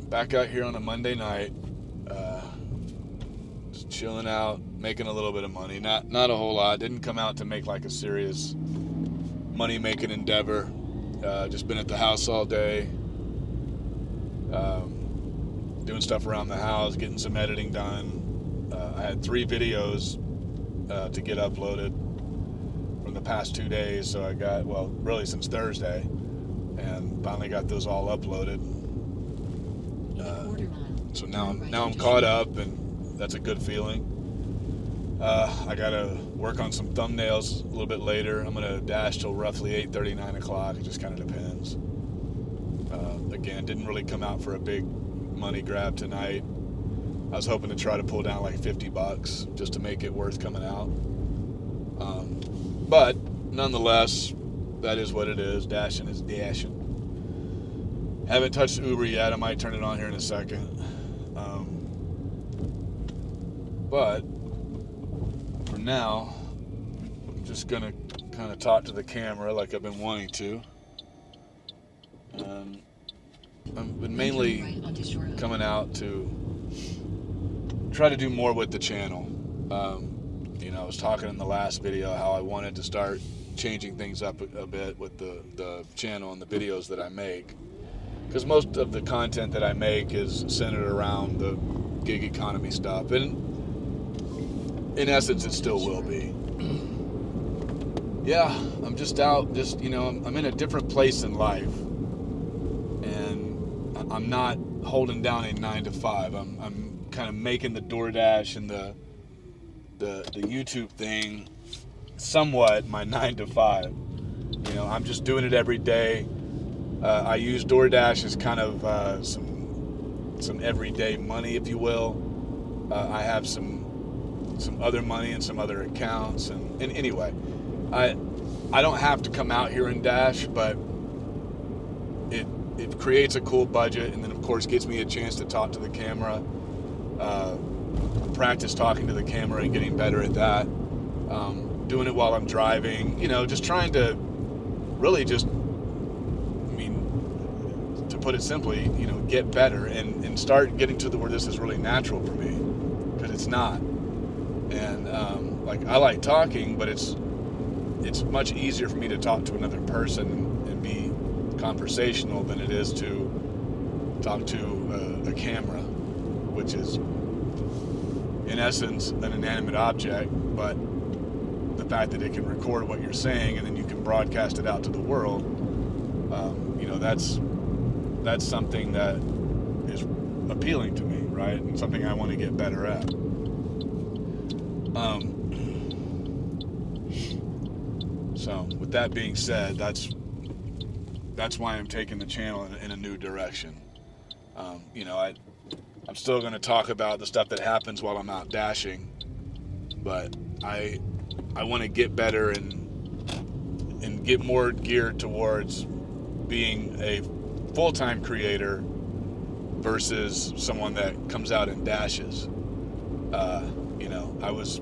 back out here on a Monday night, just chilling out, making a little bit of money. Not a whole lot. Didn't come out to make like a serious money-making endeavor. Just been at the house all day, doing stuff around the house, getting some editing done. I had 3 videos to get uploaded from the past 2 days, so I got, well, really since Thursday, and finally got those all uploaded. So now I'm caught up, and that's a good feeling. I gotta work on some thumbnails a little bit later. I'm gonna dash till roughly 8:30, 9 o'clock. It just kind of depends. Again, didn't really come out for a big money grab tonight. I was hoping to try to pull down like $50 just to make it worth coming out. But nonetheless, that is what it is. Dashing is dashing. Haven't touched Uber yet. I might turn it on here in a second. But for now, I'm just gonna kind of talk to the camera like I've been wanting to. I've been mainly coming out to try to do more with the channel. I was talking in the last video how I wanted to start changing things up a bit with the channel and the videos that I make, because most of the content that I make is centered around the gig economy stuff, and in essence it still will be. Yeah, I'm just out, I'm in a different place in life, and I'm not holding down a 9 to 5. I'm kind of making the DoorDash and the YouTube thing somewhat my 9 to 5. I'm just doing it every day. I use DoorDash as kind of some everyday money, if you will. I have some other money in some other accounts, and anyway, I don't have to come out here and dash, but it creates a cool budget, and then of course gets me a chance to talk to the camera, practice talking to the camera and getting better at that. Doing it while I'm driving, just trying to really just, to put it simply, get better and start getting to where this is really natural for me, because it's not. And I like talking, but it's much easier for me to talk to another person and be conversational than it is to talk to a camera, which is in essence an inanimate object, but the fact that it can record what you're saying and then you can broadcast it out to the world, that's something that is appealing to me, right? And something I want to get better at. So with that being said, that's why I'm taking the channel in a new direction. I'm still going to talk about the stuff that happens while I'm out dashing, but I want to get better and get more geared towards being a full-time creator versus someone that comes out and dashes.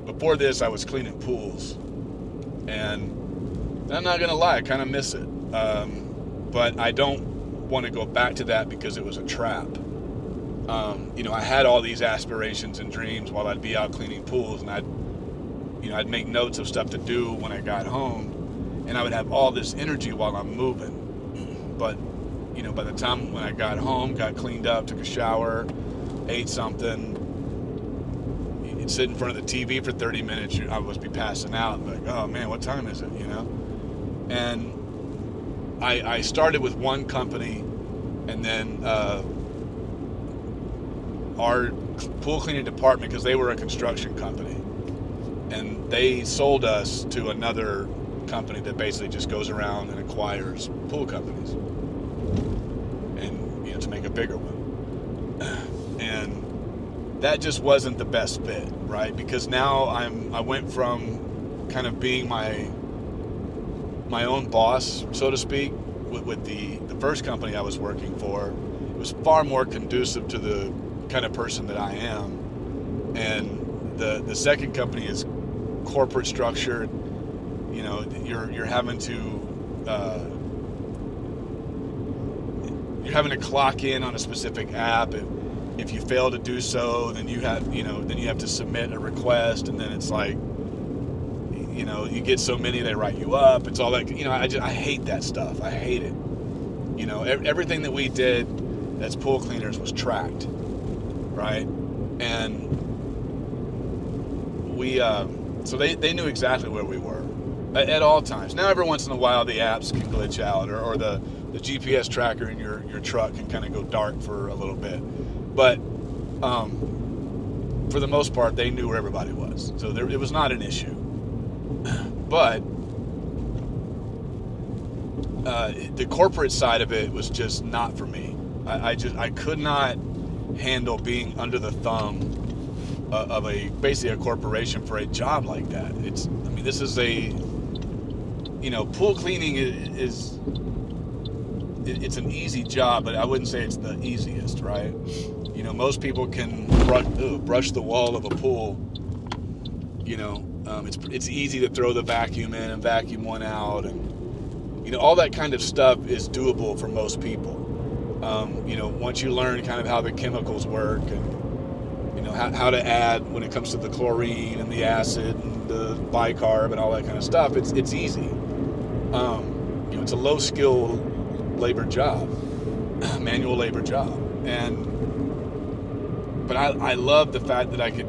Before this, I was cleaning pools, and I'm not gonna lie, I kind of miss it. But I don't want to go back to that because it was a trap. I had all these aspirations and dreams while I'd be out cleaning pools, and I'd make notes of stuff to do when I got home, and I would have all this energy while I'm moving. But by the time when I got home, got cleaned up, took a shower, ate something, you'd sit in front of the TV for 30 minutes, I would be passing out, like, oh man, what time is it, And I started with one company, and then our pool cleaning department, because they were a construction company, and they sold us to another company that basically just goes around and acquires pool companies, and to make a bigger one. And that just wasn't the best fit, right? Because now I went from kind of being my own boss, so to speak, with the first company I was working for. It was far more conducive to the kind of person that I am. And the second company is corporate structured. You're having to having to clock in on a specific app. If you fail to do so, then you have to submit a request, and then it's like, you get so many, they write you up. It's all that, I hate that stuff. I hate it. Everything that we did as pool cleaners was tracked, right? And we, so they knew exactly where we were at all times. Now, every once in a while, the apps can glitch out, or the GPS tracker in your truck can kind of go dark for a little bit. But for the most part, they knew where everybody was. So it was not an issue. But the corporate side of it was just not for me. I could not handle being under the thumb of basically a corporation for a job like that. This is pool cleaning is it's an easy job, but I wouldn't say it's the easiest, right? Most people can brush the wall of a pool. It's easy to throw the vacuum in and vacuum one out, and all that kind of stuff is doable for most people. Once you learn kind of how the chemicals work, and how to add when it comes to the chlorine and the acid and the bicarb and all that kind of stuff, it's easy. It's a low skill labor job, manual labor job, but I love the fact that I could,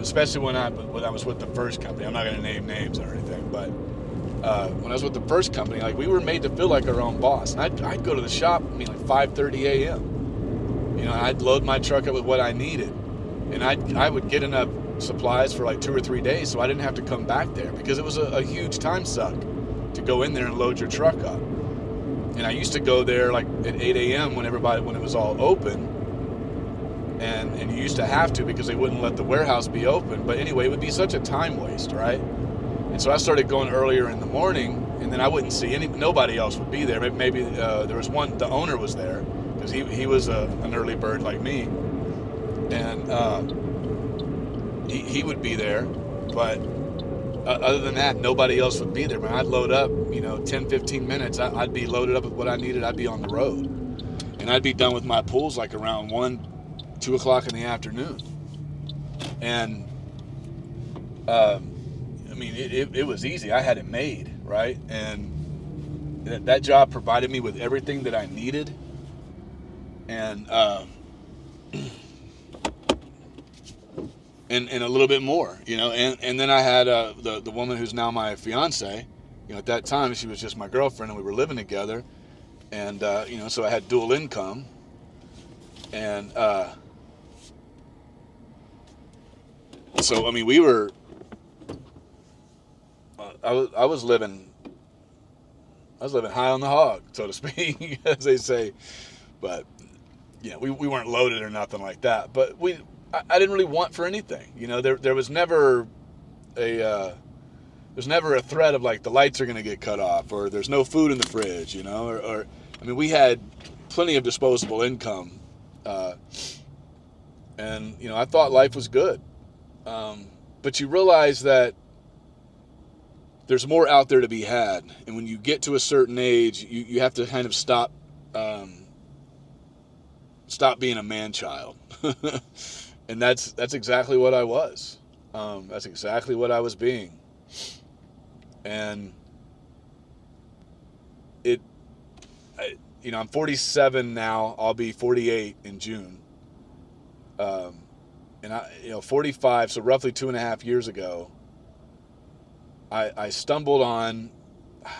especially when I was with the first company. I'm not going to name names or anything, but when I was with the first company, like, we were made to feel like our own boss. And I'd go to the shop, like 5:30 a.m. I'd load my truck up with what I needed, and I would get enough supplies for like 2 or 3 days, so I didn't have to come back there, because it was a huge time suck to go in there and load your truck up. And I used to go there like at 8 a.m. when it was all open. And you used to have to, because they wouldn't let the warehouse be open. But anyway, it would be such a time waste, right? And so I started going earlier in the morning, and then I wouldn't see nobody else would be there. Maybe there was one, the owner was there, because he was an early bird like me. And he would be there, but other than that, nobody else would be there. When I'd load up, 10, 15 minutes, I'd be loaded up with what I needed. I'd be on the road. And I'd be done with my pools like around 1, 2 o'clock in the afternoon. And it was easy. I had it made, right? And that job provided me with everything that I needed. And and a little bit more, and then I had the woman who's now my fiance. At that time, she was just my girlfriend, and we were living together. And so I had dual income. And so we were, I was living high on the hog, so to speak, as they say. But we weren't loaded or nothing like that. But I didn't really want for anything. There was never a threat of like the lights are going to get cut off, or there's no food in the fridge, or we had plenty of disposable income. And I thought life was good. But you realize that there's more out there to be had. And when you get to a certain age, you have to kind of stop being a man-child. And that's exactly what I was. That's exactly what I was being. And I'm 47 now. I'll be 48 in June. And 45, so roughly 2.5 years ago, I stumbled on,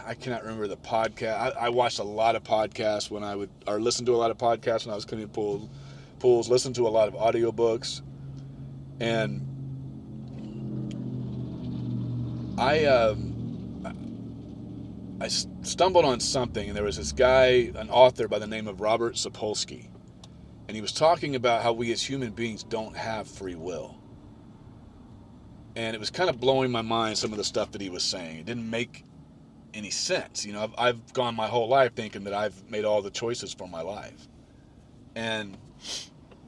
I cannot remember the podcast. I watched a lot of podcasts or listened to a lot of podcasts when I was cleaning pools, listened to a lot of audiobooks, and I stumbled on something, and there was this guy, an author by the name of Robert Sapolsky, and he was talking about how we as human beings don't have free will. And it was kind of blowing my mind, some of the stuff that he was saying. It didn't make any sense. I've gone my whole life thinking that I've made all the choices for my life. And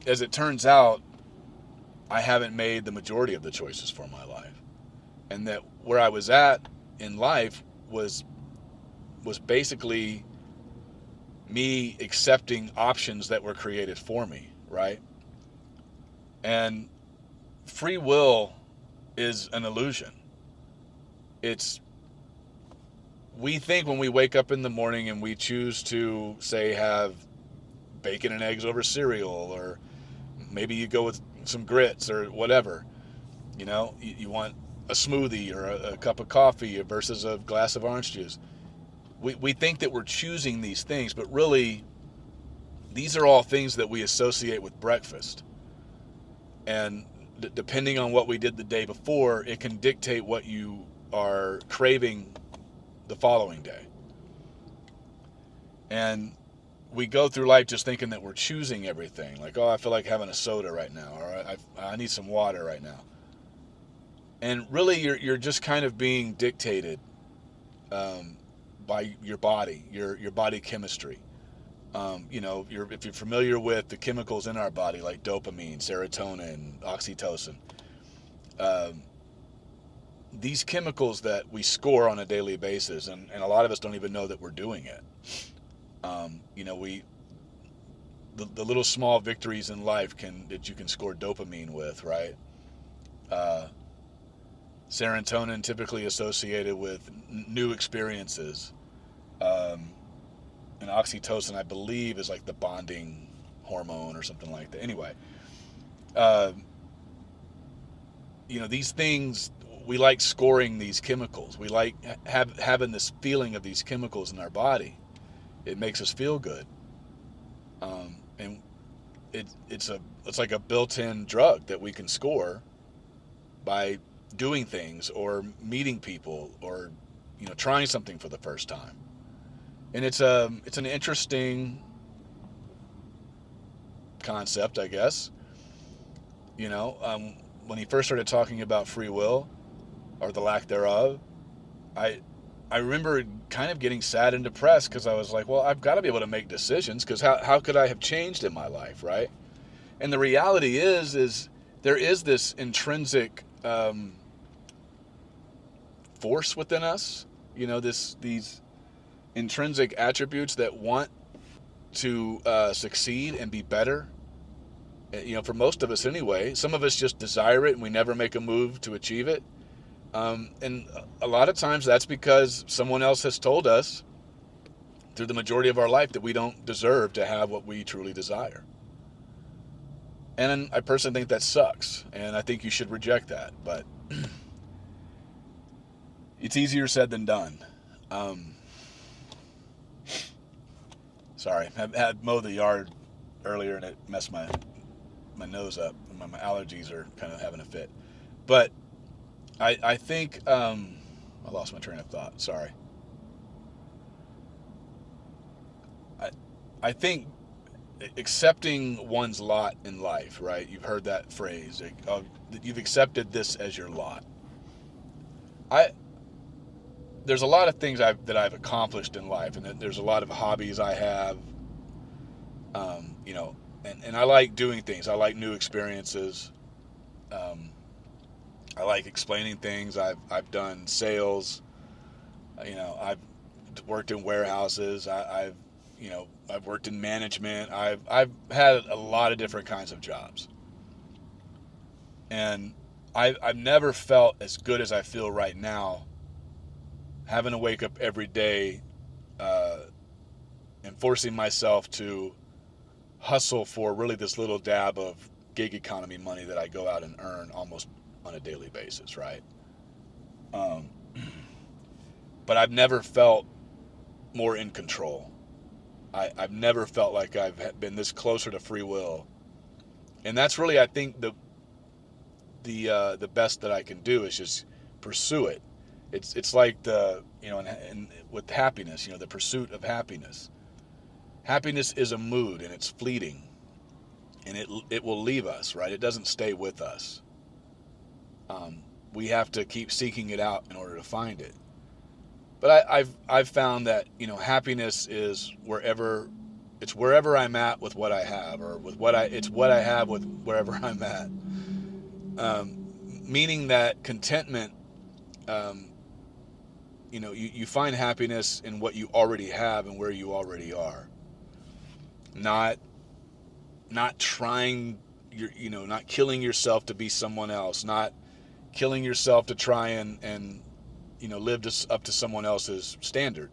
as it turns out, I haven't made the majority of the choices for my life. And that where I was at in life was basically me accepting options that were created for me, right? And free will is an illusion. It's We think when we wake up in the morning and we choose to, say, have bacon and eggs over cereal, or maybe you go with some grits or whatever, you want a smoothie or a cup of coffee versus a glass of orange juice. We think that we're choosing these things, but really, these are all things that we associate with breakfast. And depending on what we did the day before, it can dictate what you are craving the following day. And we go through life just thinking that we're choosing everything. Like, oh, I feel like having a soda right now, or I need some water right now. And really, you're just kind of being dictated by your body, your body chemistry. If you're familiar with the chemicals in our body, like dopamine, serotonin, oxytocin, these chemicals that we score on a daily basis, and a lot of us don't even know that we're doing it. The little small victories in life that you can score dopamine with, right? Serotonin typically associated with new experiences. And oxytocin, I believe, is like the bonding hormone or something like that. Anyway, these things, we like scoring these chemicals. We like having this feeling of these chemicals in our body. It makes us feel good. And it's like a built-in drug that we can score by doing things or meeting people or trying something for the first time. And it's an interesting concept, I guess. When he first started talking about free will, or the lack thereof, I remember kind of getting sad and depressed, because I was like, well, I've got to be able to make decisions, because how could I have changed in my life, right? And the reality is there is this intrinsic force within us, these intrinsic attributes that want to succeed and be better. For most of us anyway. Some of us just desire it and we never make a move to achieve it. And a lot of times that's because someone else has told us through the majority of our life that we don't deserve to have what we truly desire. And I personally think that sucks, and I think you should reject that. But it's easier said than done. Sorry, I had mowed the yard earlier and it messed my nose up. My allergies are kind of having a fit. But I think I lost my train of thought. Sorry. I think accepting one's lot in life, right? You've heard that phrase. You've accepted this as your lot. There's a lot of things that I've accomplished in life, and there's a lot of hobbies I have. And I like doing things. I like new experiences. I like explaining things. I've done sales. I've worked in warehouses. I've worked in management. I've had a lot of different kinds of jobs. And I've never felt as good as I feel right now, having to wake up every day and forcing myself to hustle for really this little dab of gig economy money that I go out and earn almost on a daily basis, right? But I've never felt more in control. I've never felt like I've been this closer to free will. And that's really, I think, the best that I can do is just pursue it. It's like and with happiness, the pursuit of happiness. Happiness is a mood, and it's fleeting, and it will leave us, right? It doesn't stay with us. We have to keep seeking it out in order to find it. But I've found that happiness is wherever I'm at with what I have, or it's what I have with wherever I'm at. Meaning that contentment, you find happiness in what you already have and where you already are. not trying not killing yourself to be someone else, not killing yourself to try and live up to someone else's standard.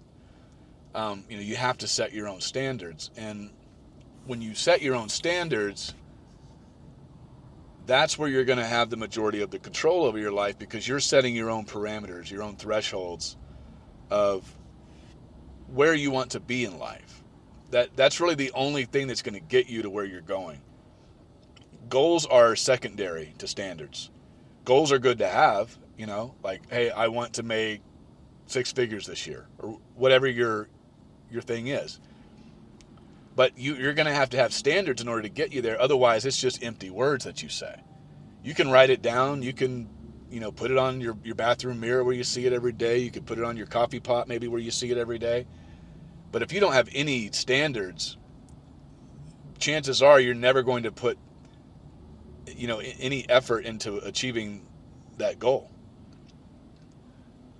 You have to set your own standards, and when you set your own standards, that's where you're going to have the majority of the control over your life, because you're setting your own parameters, your own thresholds of where you want to be in life. That's really the only thing that's going to get you to where you're going. Goals are secondary to standards. Goals are good to have, like, hey, I want to make 6 figures this year, or whatever your thing is. But you're going to have standards in order to get you there. Otherwise, it's just empty words that you say. You can write it down. You can, put it on your bathroom mirror where you see it every day. You could put it on your coffee pot maybe where you see it every day. But if you don't have any standards, chances are you're never going to put, any effort into achieving that goal.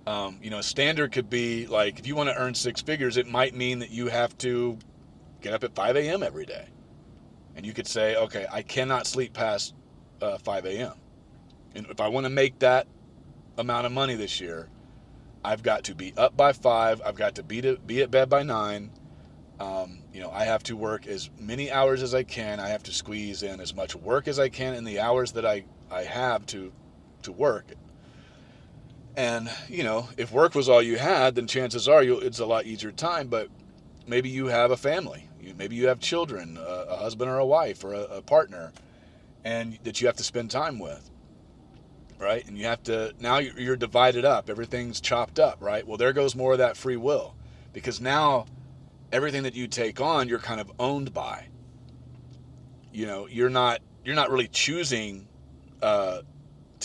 A standard could be like, if you want to earn 6 figures, it might mean that you have to get up at 5 a.m. every day. And you could say, okay, I cannot sleep past 5 a.m. And if I want to make that amount of money this year, I've got to be up by 5. I've got to be at bed by 9. I have to work as many hours as I can. I have to squeeze in as much work as I can in the hours that I have to work. And, if work was all you had, then chances are it's a lot easier time. But maybe you have a family. Maybe you have children, a husband or a wife or a partner, and that you have to spend time with, right? And you have to, now you're divided up. Everything's chopped up, right? Well, there goes more of that free will, because now everything that you take on, you're kind of owned by. You're not really choosing to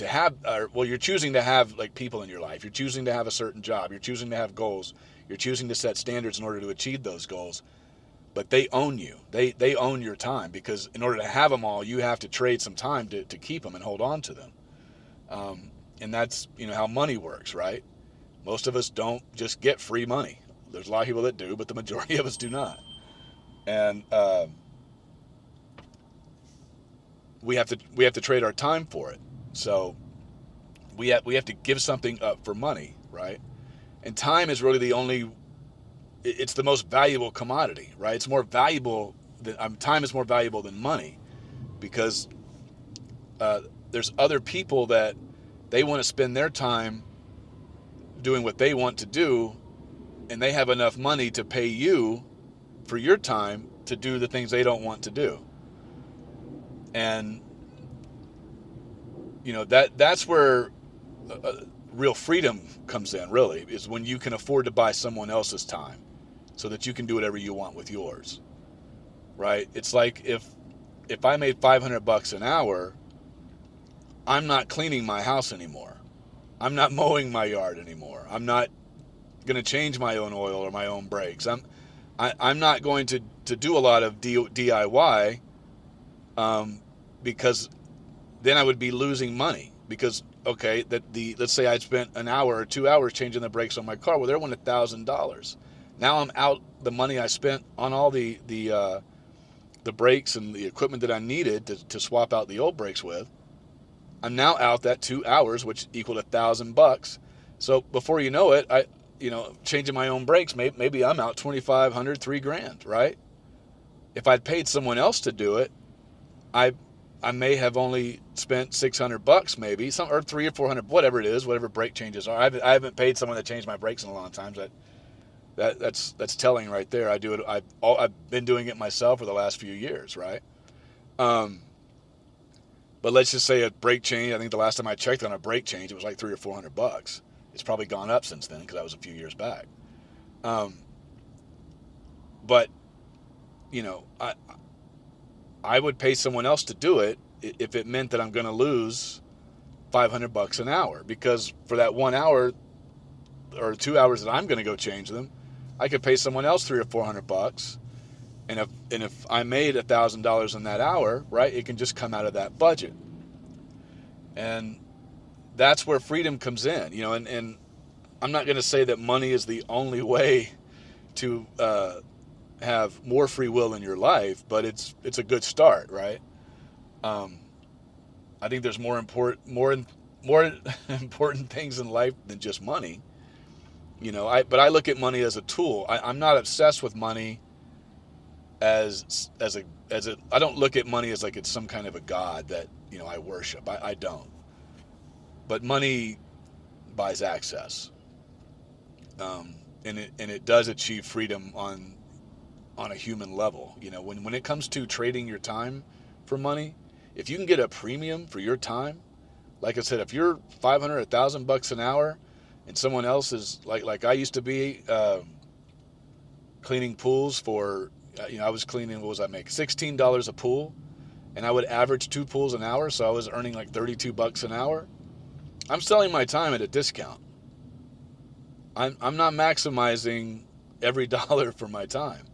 have, you're choosing to have like people in your life. You're choosing to have a certain job. You're choosing to have goals. You're choosing to set standards in order to achieve those goals. But they own you. They own your time, because in order to have them all, you have to trade some time to keep them and hold on to them. And that's, how money works, right? Most of us don't just get free money. There's a lot of people that do, but the majority of us do not. And we have to trade our time for it. So we have to give something up for money, right? And time is really it's the most valuable commodity, right? It's more valuable time is more valuable than money, because there's other people that they want to spend their time doing what they want to do, and they have enough money to pay you for your time to do the things they don't want to do. And that's where real freedom comes in, really, is when you can afford to buy someone else's time so that you can do whatever you want with yours, right? It's like if I made $500 an hour, I'm not cleaning my house anymore. I'm not mowing my yard anymore. I'm not going to change my own oil or my own brakes. I'm not going to do a lot of DIY, because then I would be losing money. Because, okay, let's say I spent an hour or 2 hours changing the brakes on my car. Well, there went $1,000. Now I'm out the money I spent on all the brakes and the equipment that I needed to swap out the old brakes with. I'm now out that 2 hours, which equaled $1,000. So before you know it, changing my own brakes, maybe I'm out $2,500, $3,000, right? If I'd paid someone else to do it, I may have only spent $600, maybe, or $300 or $400, whatever it is, whatever brake changes are. I haven't paid someone to change my brakes in a long time. That's telling right there. I do it. I've been doing it myself for the last few years, right? But let's just say a brake change. I think the last time I checked on a brake change, it was like $300 or $400. It's probably gone up since then, because that was a few years back. But I would pay someone else to do it if it meant that I'm going to lose $500 an hour, because for that 1 hour or 2 hours that I'm going to go change them, I could pay someone else $300 or $400, and if I made $1,000 in that hour, right, it can just come out of that budget. And that's where freedom comes in, and I'm not going to say that money is the only way to have more free will in your life, but it's a good start, right? Um, I think there's more important things in life than just money. But I look at money as a tool. I'm not obsessed with money as a I don't look at money as like it's some kind of a god that I worship. I don't. But money buys access, and it does achieve freedom on a human level. When it comes to trading your time for money, if you can get a premium for your time, like I said, if you're 500, $1,000 an hour, and someone else is like I used to be, cleaning pools for, I was cleaning, what was I make? $16 a pool, and I would average 2 pools an hour, so I was earning like $32 an hour. I'm selling my time at a discount. I'm not maximizing every dollar for my time.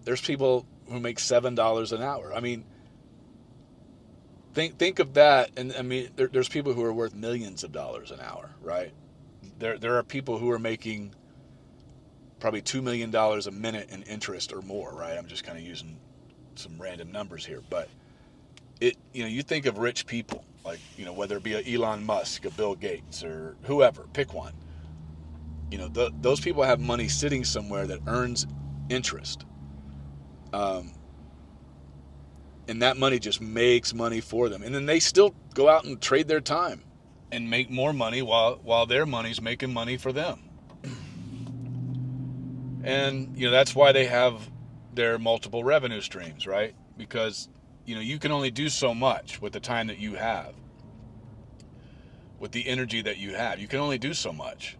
There's people who make $7 an hour. I mean, think of that, and I mean, there's people who are worth millions of dollars an hour, right? There are people who are making probably $2 million a minute in interest or more, right? I'm just kind of using some random numbers here, but you think of rich people, like, whether it be a Elon Musk, a Bill Gates, or whoever, pick one. Those people have money sitting somewhere that earns interest. And that money just makes money for them. And then they still go out and trade their time and make more money while their money's making money for them. And, that's why they have their multiple revenue streams, right? Because, you can only do so much with the time that you have, with the energy that you have. You can only do so much.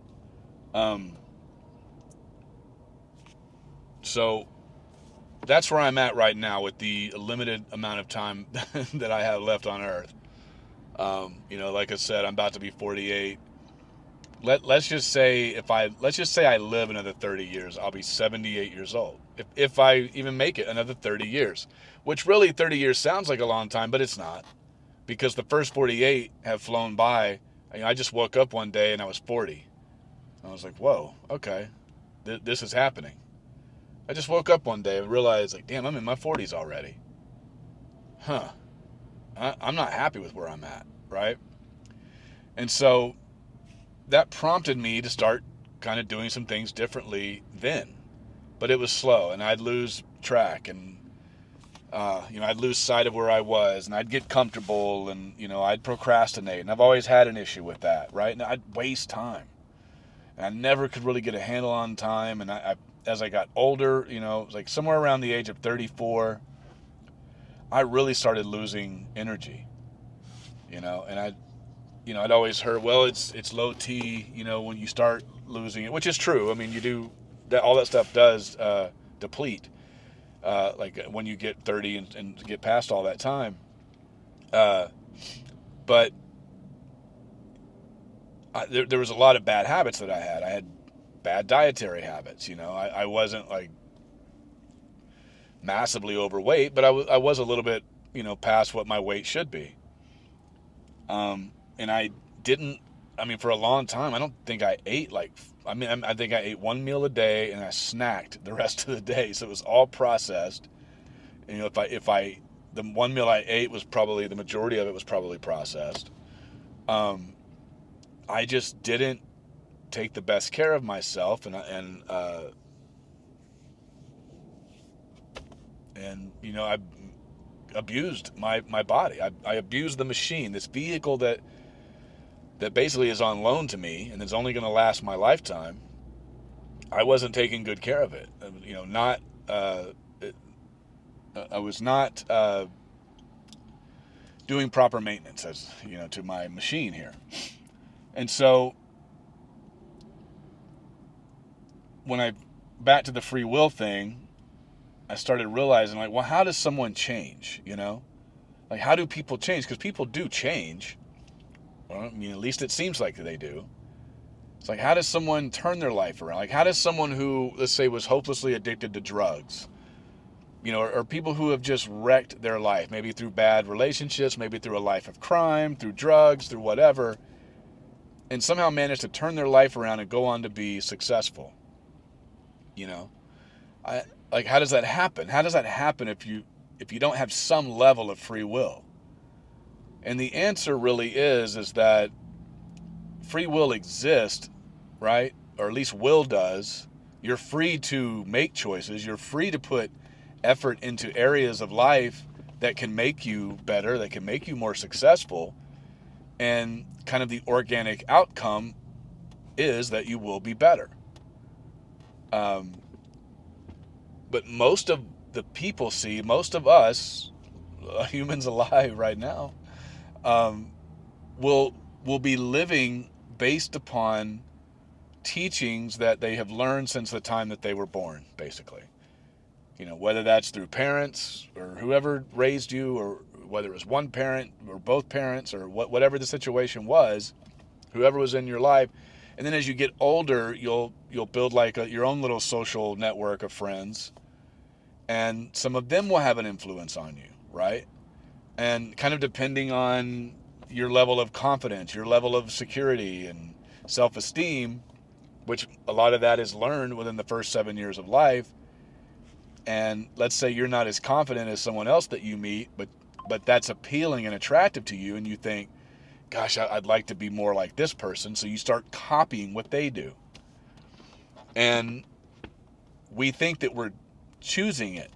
So that's where I'm at right now with the limited amount of time that I have left on Earth. Like I said, I'm about to be 48. Let's just say I live another 30 years, I'll be 78 years old. If I even make it another 30 years, which really 30 years sounds like a long time, but it's not, because the first 48 have flown by. I just woke up one day and I was 40. I was like, whoa, okay, this is happening. I just woke up one day and realized, like, damn, I'm in my 40s already. Huh. I'm not happy with where I'm at, right? And so that prompted me to start kind of doing some things differently then. But it was slow, and I'd lose track, and I'd lose sight of where I was, and I'd get comfortable, and I'd procrastinate, and I've always had an issue with that, right? And I'd waste time, and I never could really get a handle on time. And I as I got older, like somewhere around the age of 34, I really started losing energy, and I'd always heard, well, it's low T, when you start losing it, which is true. I mean, you do that, all that stuff does deplete, like when you get 30 and get past all that time. But there was a lot of bad habits that I had. I had bad dietary habits. I wasn't like massively overweight, but I was a little bit, past what my weight should be. And I didn't, for a long time, I don't think I ate I think I ate one meal a day and I snacked the rest of the day. So it was all processed. And, the one meal I ate was probably, the majority of it was probably processed. I just didn't take the best care of myself, and I abused my body. I abused the machine, this vehicle that basically is on loan to me and is only going to last my lifetime. I wasn't taking good care of it. I was not doing proper maintenance, to my machine here. And so back to the free will thing, I started realizing, like, well, how does someone change, Like, how do people change? Because people do change. Well, at least it seems like they do. It's like, how does someone turn their life around? Like, how does someone who, let's say, was hopelessly addicted to drugs, or people who have just wrecked their life, maybe through bad relationships, maybe through a life of crime, through drugs, through whatever, and somehow manage to turn their life around and go on to be successful, I like, how does that happen? How does that happen if you don't have some level of free will? And the answer really is that free will exists, right? Or at least will does. You're free to make choices. You're free to put effort into areas of life that can make you better, that can make you more successful. And kind of the organic outcome is that you will be better. Um, but most of the people most of us, humans alive right now, um, will be living based upon teachings that they have learned since the time that they were born, basically. Whether that's through parents or whoever raised you, or whether it was one parent or both parents, or whatever the situation was, whoever was in your life. And then as you get older, you'll build like your own little social network of friends, and some of them will have an influence on you, right? And kind of depending on your level of confidence, your level of security and self-esteem, which a lot of that is learned within the first 7 years of life. And let's say you're not as confident as someone else that you meet, but that's appealing and attractive to you, and you think, gosh, I'd like to be more like this person. So you start copying what they do. And we think that we're choosing it,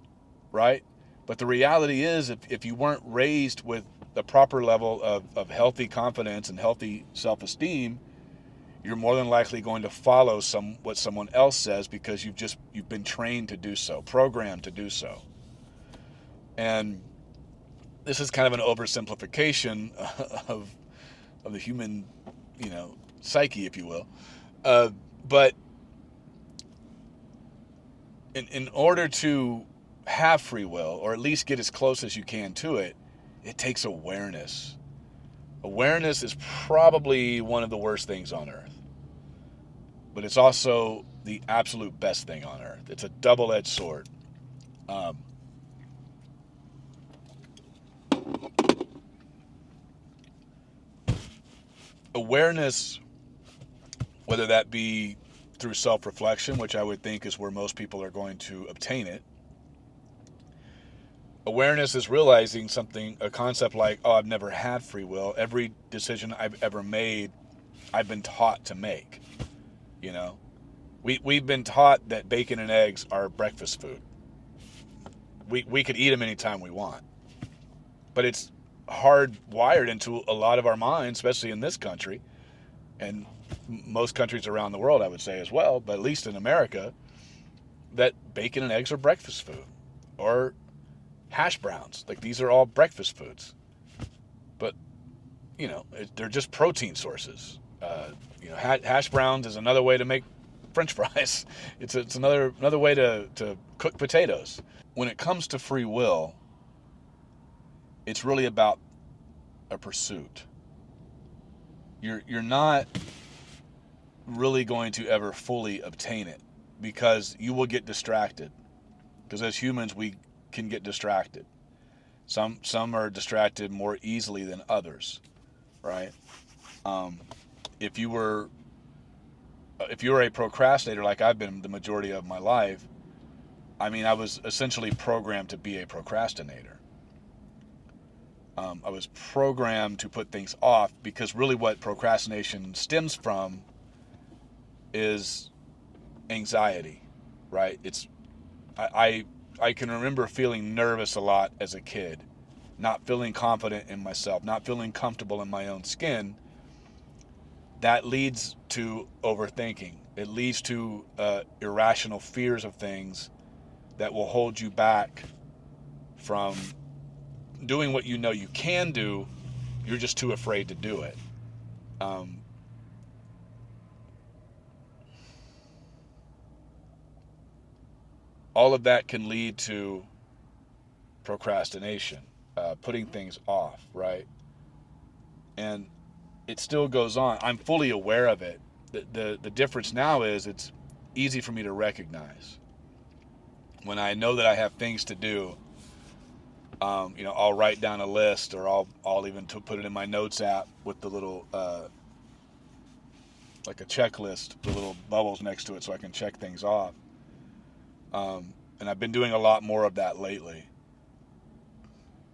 right? But the reality is, if you weren't raised with the proper level of healthy confidence and healthy self-esteem, you're more than likely going to follow what someone else says, because you've been trained to do so, programmed to do so. And this is kind of an oversimplification of the human, psyche, if you will. But in order to have free will, or at least get as close as you can to it, it takes awareness. Awareness is probably one of the worst things on earth, but it's also the absolute best thing on earth. It's a double-edged sword. Awareness, whether that be through self-reflection, which I would think is where most people are going to obtain it. Awareness is realizing a concept like, oh, I've never had free will. Every decision I've ever made, I've been taught to make. We've been taught that bacon and eggs are breakfast food. We could eat them anytime we want. But it's hardwired into a lot of our minds, especially in this country, and most countries around the world, I would say as well, but at least in America, that bacon and eggs are breakfast food. Or hash browns. Like, these are all breakfast foods. But, they're just protein sources. Hash browns is another way to make French fries. It's another way to cook potatoes. When it comes to free will, it's really about a pursuit. You're not really going to ever fully obtain it, because you will get distracted. Because as humans, we can get distracted. Some are distracted more easily than others, right? If you were a procrastinator, like I've been the majority of my life, I was essentially programmed to be a procrastinator. I was programmed to put things off, because really what procrastination stems from is anxiety, right? I can remember feeling nervous a lot as a kid, not feeling confident in myself, not feeling comfortable in my own skin. That leads to overthinking. It leads to irrational fears of things that will hold you back from doing what you know you can do. You're just too afraid to do it. All of that can lead to procrastination, putting things off, right? And it still goes on. I'm fully aware of it. The difference now is it's easy for me to recognize. When I know that I have things to do, I'll write down a list, or I'll even put it in my notes app with the little like a checklist, the little bubbles next to it, so I can check things off. And I've been doing a lot more of that lately.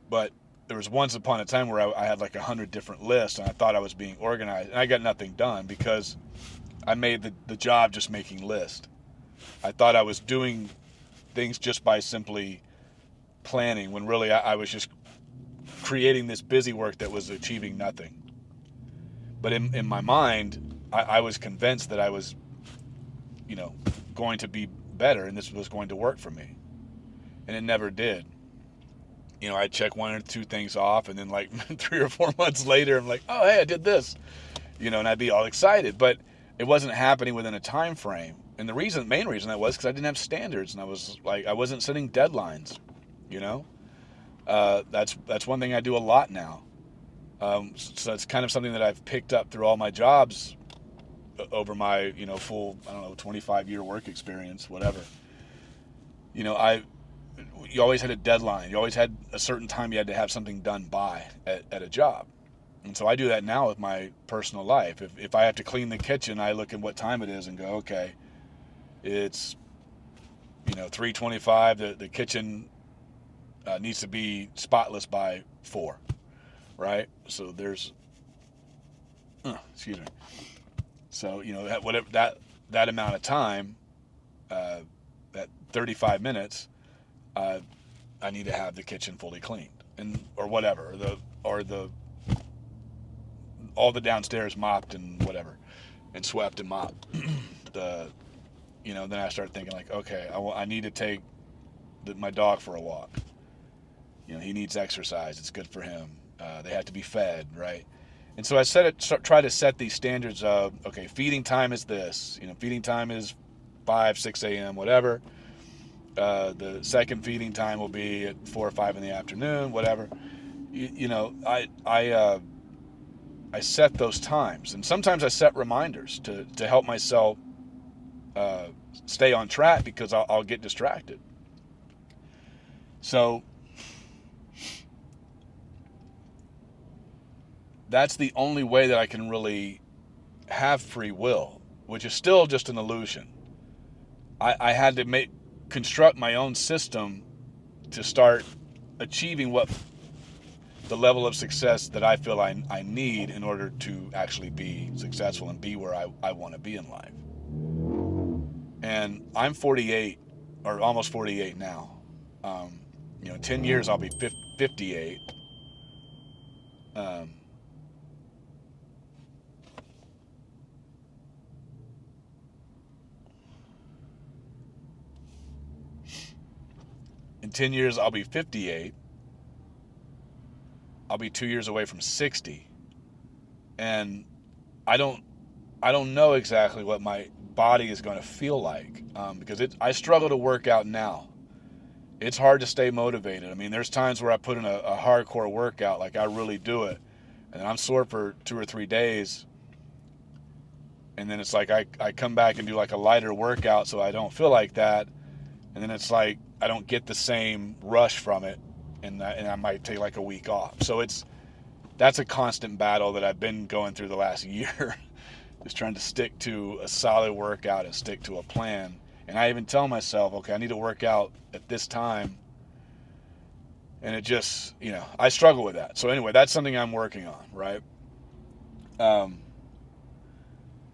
But there was once upon a time where I had like 100 different lists, and I thought I was being organized, and I got nothing done because I made the job just making lists. I thought I was doing things just by simply planning, when really I was just creating this busy work that was achieving nothing. But in my mind, I was convinced that I was, going to be better, and this was going to work for me. And it never did. I'd check one or two things off, and then like 3 or 4 months later, I'm like, oh, hey, I did this. And I'd be all excited. But it wasn't happening within a time frame. And the main reason that was because I didn't have standards, and I wasn't setting deadlines. That's one thing I do a lot now. So it's kind of something that I've picked up through all my jobs over my, full, 25-year work experience, whatever. You always had a deadline. You always had a certain time you had to have something done by at a job. And so I do that now with my personal life. If I have to clean the kitchen, I look at what time it is and go, okay, it's, 3:25. The kitchen needs to be spotless by 4, right? So there's, excuse me. So, that amount of time, that 35 minutes, I need to have the kitchen fully cleaned, or whatever, all the downstairs mopped and whatever, and swept and mopped. Then I start thinking like, okay, I need to take my dog for a walk. He needs exercise. It's good for him. They have to be fed, right? And so I try to set these standards of, okay, feeding time is this. Feeding time is 5, 6 a.m., whatever. The second feeding time will be at 4 or 5 in the afternoon, whatever. I set those times, and sometimes I set reminders to help myself stay on track, because I'll get distracted. So that's the only way that I can really have free will, which is still just an illusion. I had to construct my own system to start achieving what the level of success that I feel I need in order to actually be successful and be where I want to be in life. And I'm 48, or almost 48 now. In 10 years I'll be 58. In 10 years I'll be 58. I'll be 2 years away from 60. And I don't know exactly what my body is going to feel like, because I struggle to work out now. It's hard to stay motivated. I mean, there's times where I put in a hardcore workout, like I really do it, and I'm sore for 2 or 3 days, and then it's like I come back and do like a lighter workout so I don't feel like that, and then it's like I don't get the same rush from it, and I might take like a week off. So that's a constant battle that I've been going through the last year. Just trying to stick to a solid workout and stick to a plan. And I even tell myself, okay, I need to work out at this time. And it just, I struggle with that. So anyway, that's something I'm working on, right?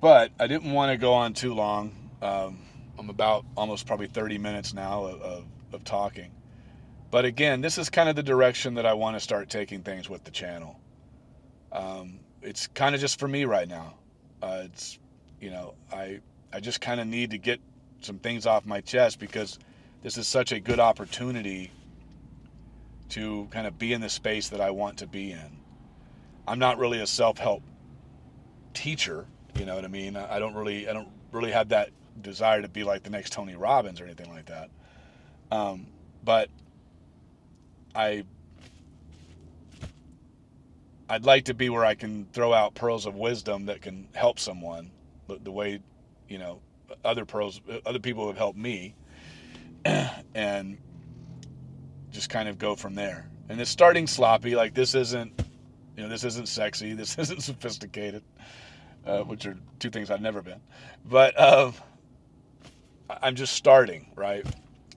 But I didn't want to go on too long. I'm about almost probably 30 minutes now of talking. But again, this is kind of the direction that I want to start taking things with the channel. It's kind of just for me right now. I just kind of need to get some things off my chest, because this is such a good opportunity to kind of be in the space that I want to be in. I'm not really a self-help teacher, you know what I mean? I don't really have that desire to be like the next Tony Robbins or anything like that. But I'd like to be where I can throw out pearls of wisdom that can help someone the way, other people have helped me, and just kind of go from there. And it's starting sloppy. Like, this isn't sexy. This isn't sophisticated, which are two things I've never been. But I'm just starting, right?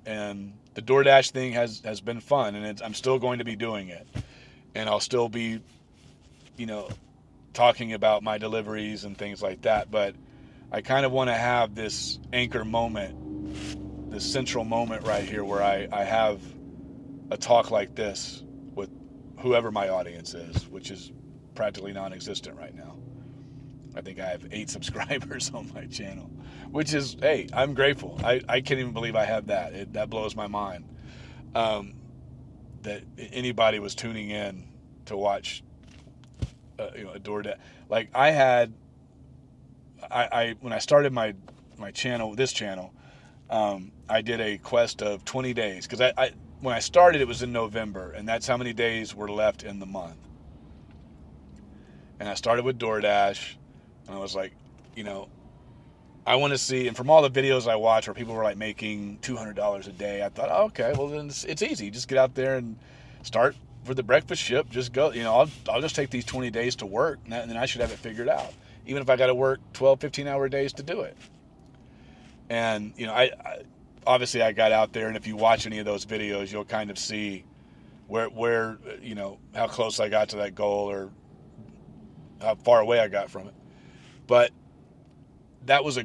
And the DoorDash thing has been fun, and I'm still going to be doing it. And I'll still be, you know, talking about my deliveries and things like that. But I kind of want to have this anchor moment, this central moment right here where I have a talk like this with whoever my audience is, which is practically non-existent right now. I think I have 8 subscribers on my channel, which is, hey, I'm grateful. I can't even believe I have that. That blows my mind. That anybody was tuning in to watch, a DoorDash. Like I when I started my channel, this channel, I did a quest of 20 days because when I started, it was in November, and that's how many days were left in the month. And I started with DoorDash. And I was like, I want to see, and from all the videos I watched where people were like making $200 a day, I thought, oh, okay, well then it's easy. Just get out there and start for the breakfast ship. Just go, I'll just take these 20 days to work, and then I should have it figured out. Even if I got to work 12, 15-hour days to do it. And, I obviously I got out there, and if you watch any of those videos, you'll kind of see where how close I got to that goal or how far away I got from it. But that was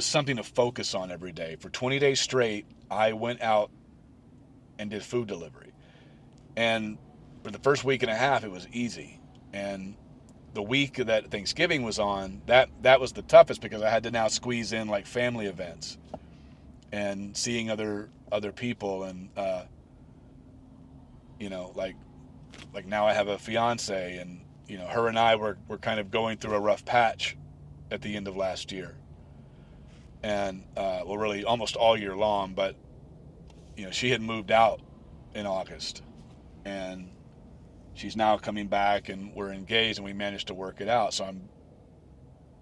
something to focus on every day. For 20 days straight, I went out and did food delivery. And for the first week and a half, it was easy. And the week that Thanksgiving was on, that was the toughest because I had to now squeeze in like family events and seeing other people. And, like now I have a fiance, and, her and I were kind of going through a rough patch at the end of last year. And, really almost all year long, but, she had moved out in August, and she's now coming back, and we're engaged, and we managed to work it out. So I'm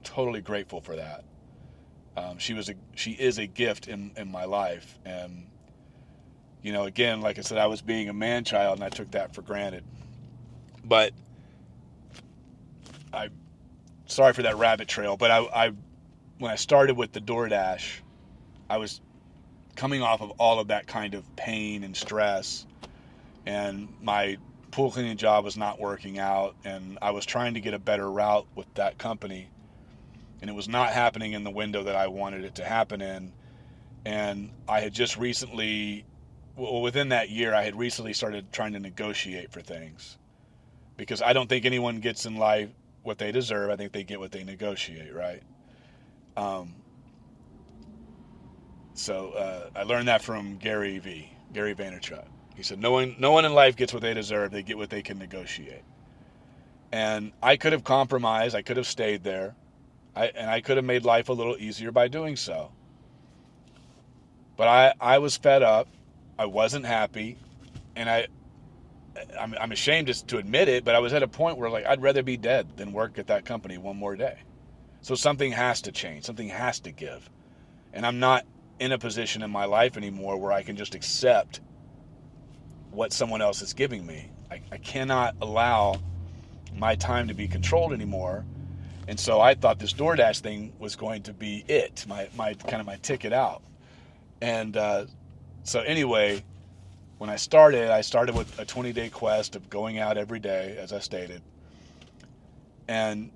totally grateful for that. She is a gift in my life. And, again, like I said, I was being a man child, and I took that for granted. But sorry for that rabbit trail, but I when I started with the DoorDash, I was coming off of all of that kind of pain and stress, and my pool cleaning job was not working out, and I was trying to get a better route with that company, and it was not happening in the window that I wanted it to happen in. And I had just recently, within that year, I had recently started trying to negotiate for things, because I don't think anyone gets in life what they deserve. I think they get what they negotiate, right? So I learned that from Gary Vaynerchuk. He said, no one in life gets what they deserve. They get what they can negotiate. And I could have compromised. I could have stayed there. I could have made life a little easier by doing so. But I was fed up. I wasn't happy. And I'm ashamed to admit it, but I was at a point where, like, I'd rather be dead than work at that company one more day. So something has to change. Something has to give. And I'm not in a position in my life anymore where I can just accept what someone else is giving me. I cannot allow my time to be controlled anymore. And so I thought this DoorDash thing was going to be it, my ticket out. And so anyway, when I started with a 20-day quest of going out every day, as I stated. And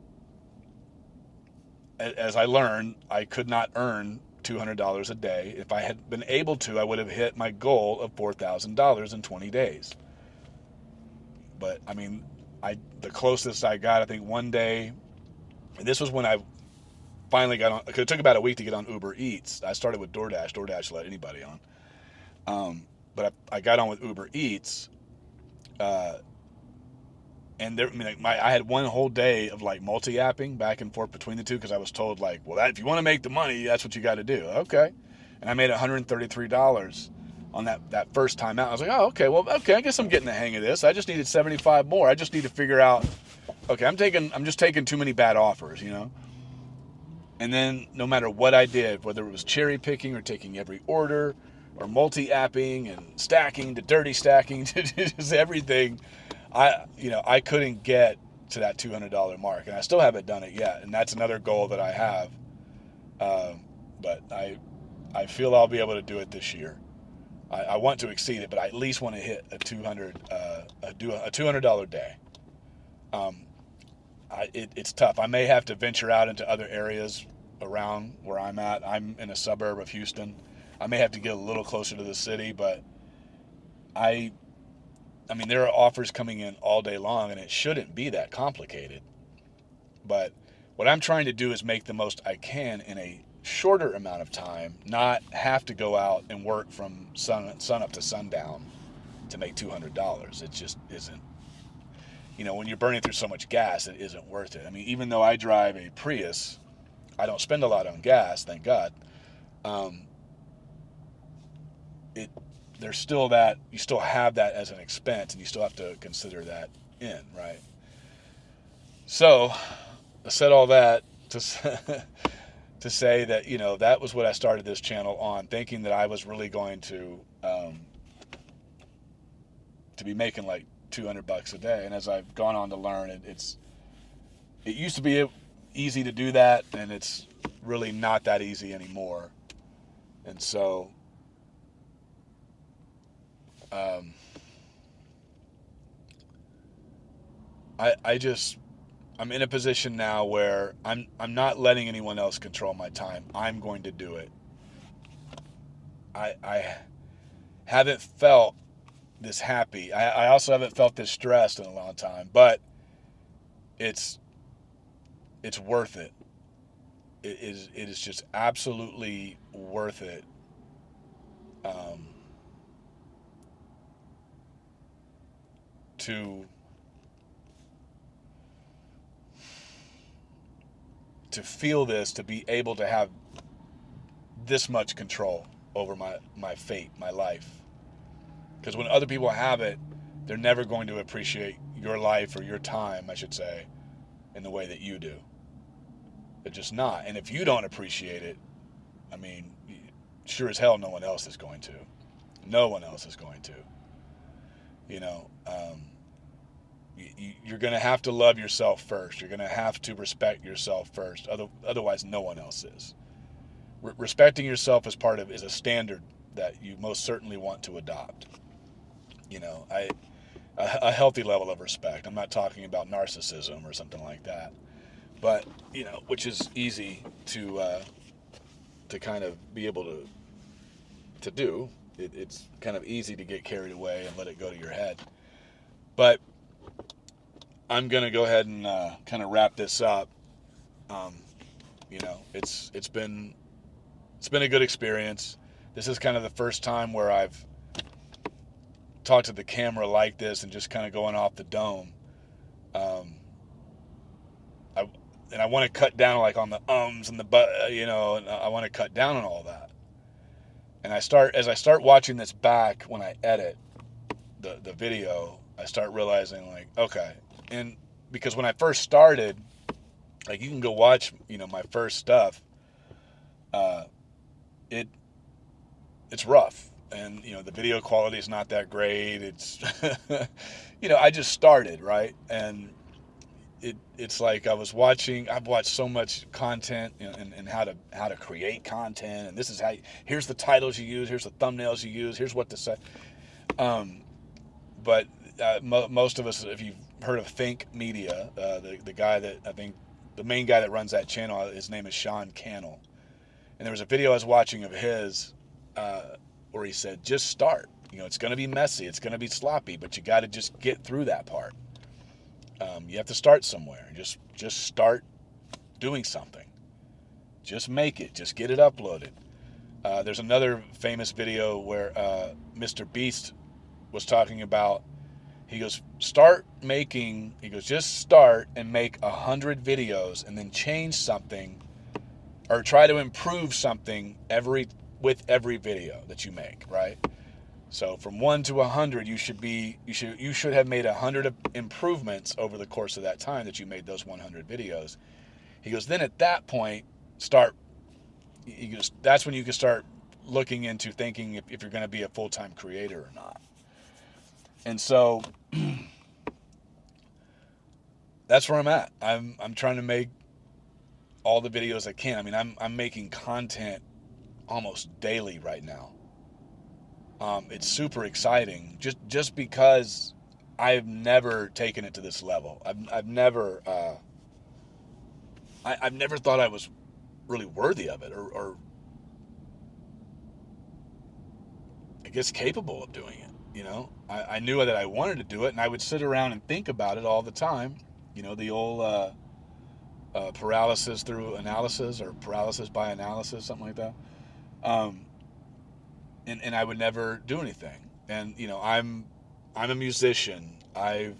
as I learned, I could not earn $200 a day. If I had been able to, I would have hit my goal of $4,000 in 20 days. But, I mean, the closest I got, I think one day, and this was when I finally got on, because it took about a week to get on UberEats. I started with DoorDash. DoorDash let anybody on. But I got on with UberEats, and I had one whole day of like multi-apping back and forth between the two, because I was told, like, well, if you want to make the money, that's what you got to do. Okay. And I made $133 on that first time out. I was like, oh, okay, I guess I'm getting the hang of this. I just needed 75 more. I just need to figure out, okay, I'm just taking too many bad offers, And then no matter what I did, whether it was cherry picking or taking every order or multi-apping and stacking to dirty stacking to just everything, I couldn't get to that $200 mark, and I still haven't done it yet. And that's another goal that I have. But I feel I'll be able to do it this year. I want to exceed it, but I at least want to hit a $200 day. Um, it's tough. I may have to venture out into other areas around where I'm at. I'm in a suburb of Houston. I may have to get a little closer to the city, but I I mean, there are offers coming in all day long, and it shouldn't be that complicated. But what I'm trying to do is make the most I can in a shorter amount of time, not have to go out and work from sun up to sundown to make $200. It just isn't. When you're burning through so much gas, it isn't worth it. I mean, even though I drive a Prius, I don't spend a lot on gas, thank God. Um, it there's still that, you still have that as an expense, and you still have to consider that in, right? So I said all that to to say that that was what I started this channel on, thinking that I was really going to be making like $200 a day. And as I've gone on to learn, it used to be easy to do that, and it's really not that easy anymore. And so I'm in a position now where I'm not letting anyone else control my time. I'm going to do it. I haven't felt this happy. I also haven't felt this stressed in a long time, but it's worth it. It is just absolutely worth it. To feel this, to be able to have this much control over my fate, my life. Because when other people have it, they're never going to appreciate your life, or your time, I should say, in the way that you do. They're just not. And if you don't appreciate it, I mean, sure as hell no one else is going to. No one else is going to. You're going to have to love yourself first. You're going to have to respect yourself first. Otherwise, no one else is. Respecting yourself is a standard that you most certainly want to adopt. A healthy level of respect. I'm not talking about narcissism or something like that, but which is easy to kind of be able to do. It's kind of easy to get carried away and let it go to your head. But I'm gonna go ahead and kind of wrap this up. It's been a good experience. This is kind of the first time where I've talked to the camera like this and just kind of going off the dome. I want to cut down like on the ums and the and I want to cut down on all that. And as I start watching this back when I edit the video, I start realizing like, okay. And because when I first started, like, you can go watch, my first stuff. It's rough, and the video quality is not that great. It's I just started, right, and it's like I've watched so much content and how to create content, and this is here's the titles you use, here's the thumbnails you use, here's what to say. But most of us, if you've heard of Think Media, the guy that I think the main guy that runs that channel, his name is Sean Cannell, and there was a video I was watching of his where he said, just start. It's going to be messy, it's going to be sloppy, but you got to just get through that part. You have to start somewhere. Just start doing something. Just make it. Just get it uploaded. There's another famous video where Mr. Beast was talking about, he goes, just start and make 100 videos and then change something or try to improve something with every video that you make, right? So from 1 to 100, you should have made 100 improvements over the course of that time that you made those 100 videos. He goes, then at that point, that's when you can start looking into thinking if you're going to be a full-time creator or not. And so that's where I'm at. I'm trying to make all the videos I can. I mean, I'm making content almost daily right now. It's super exciting just because I've never taken it to this level. I've never thought I was really worthy of it, or I guess capable of doing it. I knew that I wanted to do it, and I would sit around and think about it all the time. The old paralysis through analysis, or paralysis by analysis, something like that. Um, and I would never do anything. And I'm a musician. There's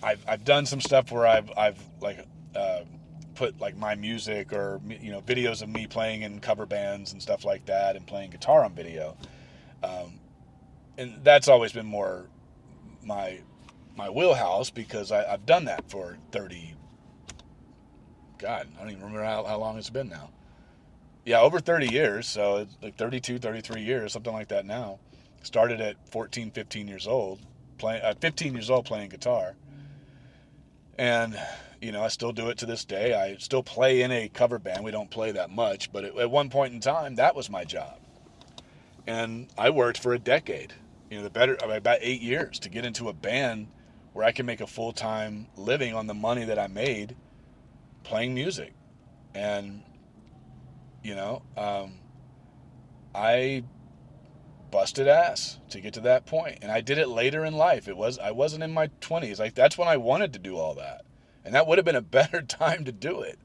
I've done some stuff where I've like uh, put like my music, or videos of me playing in cover bands and stuff like that, and playing guitar on video. Um, and that's always been more my wheelhouse, because I've done that for 30. God, I don't even remember how long it's been now. Yeah, over 30 years. So it's like 32, 33 years, something like that now. Started at 14, 15 years old, 15 years old playing guitar. And, I still do it to this day. I still play in a cover band. We don't play that much, but at one point in time, that was my job. And I worked for a decade, about 8 years, to get into a band where I can make a full-time living on the money that I made playing music. And, I busted ass to get to that point, and I did it later in life. I wasn't in my 20s. Like, that's when I wanted to do all that, and that would have been a better time to do it.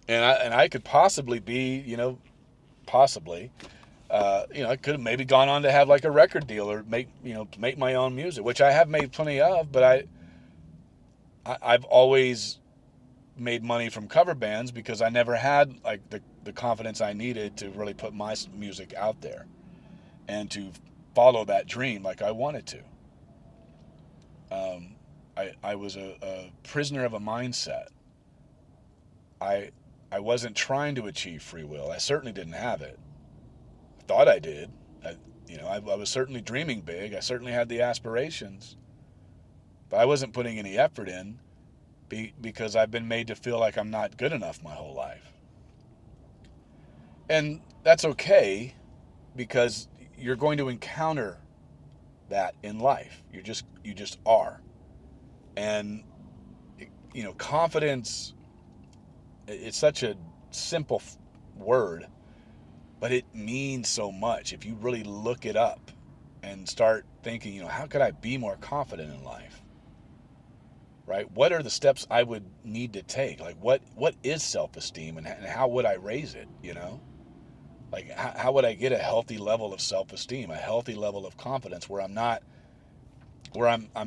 And I could possibly be, possibly, I could have maybe gone on to have like a record deal, or make my own music, which I have made plenty of. But I've always made money from cover bands, because I never had like the confidence I needed to really put my music out there and to follow that dream like I wanted to. I was a prisoner of a mindset. I I wasn't trying to achieve free will. I certainly didn't have it. I thought I did. I was certainly dreaming big. I certainly had the aspirations, but I wasn't putting any effort in because I've been made to feel like I'm not good enough my whole life. And that's okay, because you're going to encounter that in life. You just are. And confidence, it's such a simple word, but it means so much if you really look it up and start thinking, how could I be more confident in life? Right? What are the steps I would need to take? Like, what is self-esteem, and how would I raise it? Like, how would I get a healthy level of self-esteem, a healthy level of confidence, where I'm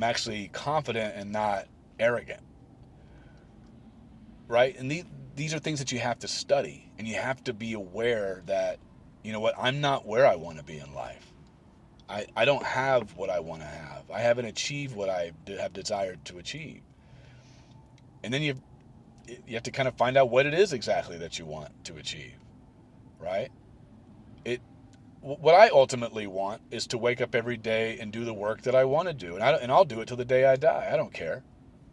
actually confident and not arrogant, right? And these are things that you have to study, and you have to be aware that, I'm not where I want to be in life. I don't have what I want to have. I haven't achieved what I have desired to achieve. And then you have to kind of find out what it is exactly that you want to achieve, right? What I ultimately want is to wake up every day and do the work that I want to do, and I'll do it till the day I die. I don't care.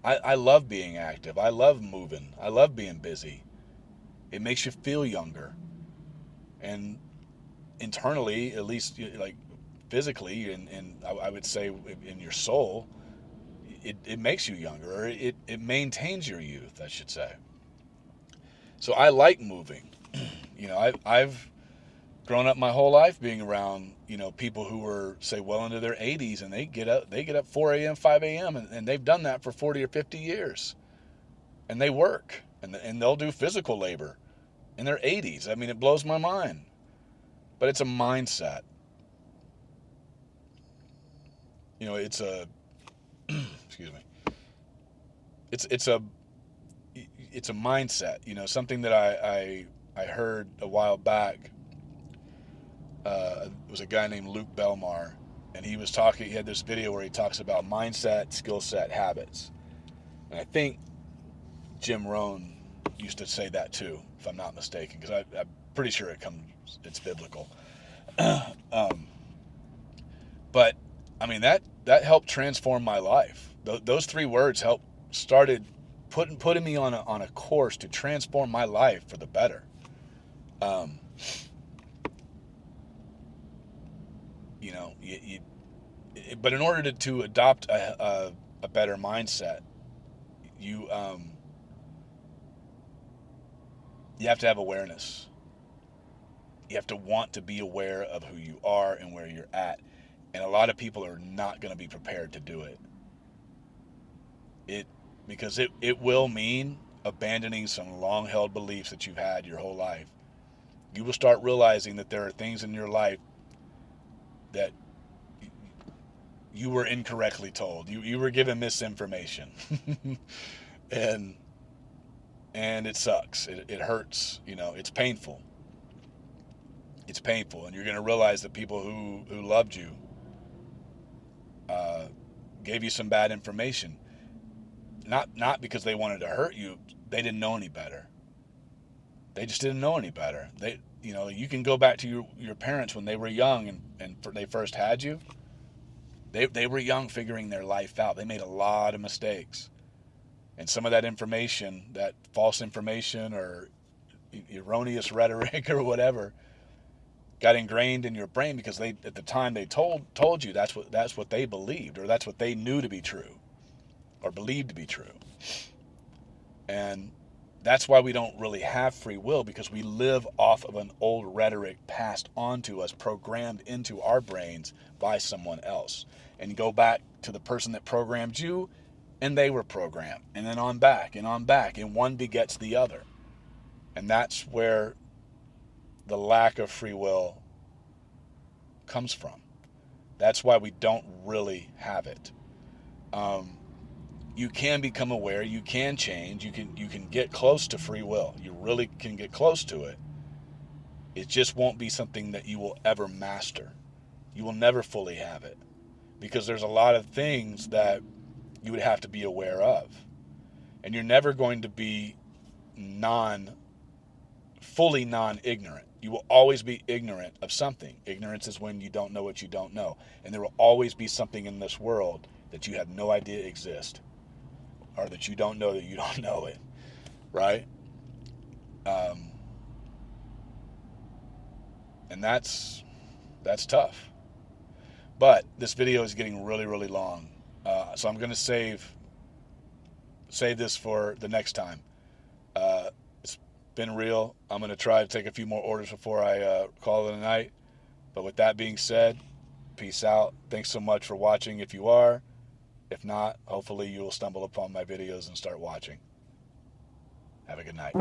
I love being active. I love moving. I love being busy. It makes you feel younger, and internally, at least, like physically, and I would say in your soul, it makes you younger, or it maintains your youth, I should say. So I like moving. I've grown up my whole life being around, people who were, say, well into their 80s, and they get up 4 a.m., 5 a.m., and they've done that for 40 or 50 years. And they work, and they'll do physical labor in their 80s. I mean, it blows my mind. But it's a mindset. It's a excuse me. It's a mindset. Something that I heard a while back. It was a guy named Luke Belmar, and he had this video where he talks about mindset, skill set, habits. And I think Jim Rohn used to say that too, if I'm not mistaken, because I'm pretty sure it's biblical. But I mean, that helped transform my life. Those three words started putting me on a course to transform my life for the better. You know, but in order to adopt a better mindset, you you have to have awareness. You have to want to be aware of who you are and where you're at. And a lot of people are not going to be prepared to do it. Because it will mean abandoning some long held beliefs that you've had your whole life. You will start realizing that there are things in your life that you were incorrectly told. You were given misinformation. and and it sucks. It hurts, it's painful. It's painful, and you're going to realize that people who loved you uh, gave you some bad information. Not because they wanted to hurt you. They didn't know any better. They just didn't know any better. You can go back to your parents when they were young and they first had you. They were young, figuring their life out. They made a lot of mistakes, and some of that information, that false information or erroneous rhetoric or whatever, got ingrained in your brain because they, at the time, they told you that's what they believed, or that's what they knew to be true or believed to be true. And that's why we don't really have free will, because we live off of an old rhetoric passed on to us, programmed into our brains by someone else. And you go back to the person that programmed you, and they were programmed, and then on back, and one begets the other. And that's where the lack of free will comes from. That's why we don't really have it. You can become aware. You can change. You can get close to free will. You really can get close to it. It just won't be something that you will ever master. You will never fully have it, because there's a lot of things that you would have to be aware of, and you're never going to be fully non-ignorant. You will always be ignorant of something. Ignorance is when you don't know what you don't know. And there will always be something in this world that you have no idea exists, or that you don't know that you don't know it, right? And that's tough. But this video is getting really, really long, so I'm going to save this for the next time. It's been real. I'm going to try to take a few more orders before I call it a night. But with that being said, peace out. Thanks so much for watching if you are. If not, hopefully you will stumble upon my videos and start watching. Have a good night.